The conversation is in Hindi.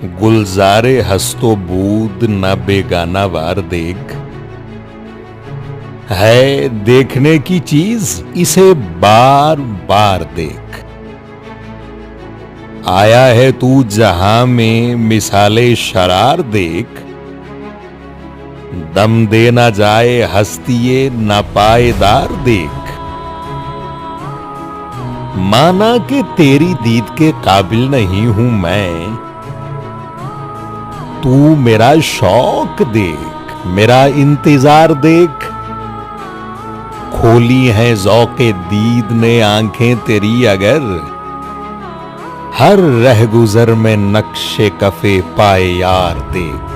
गुलजारे हस्तो बूद न बेगाना वार देख। है देखने की चीज इसे बार बार देख। आया है तू जहां में मिसाले शरार देख। दम दे ना जाए हस्तिये नापायदार देख। माना कि तेरी दीद के काबिल नहीं हूं मैं, तू मेरा शौक देख, मेरा इंतजार देख। खोली हैं ज़ौक़े दीद ने आंखें तेरी अगर, हर रहगुजर में नक्शे कफे पाए यार देख।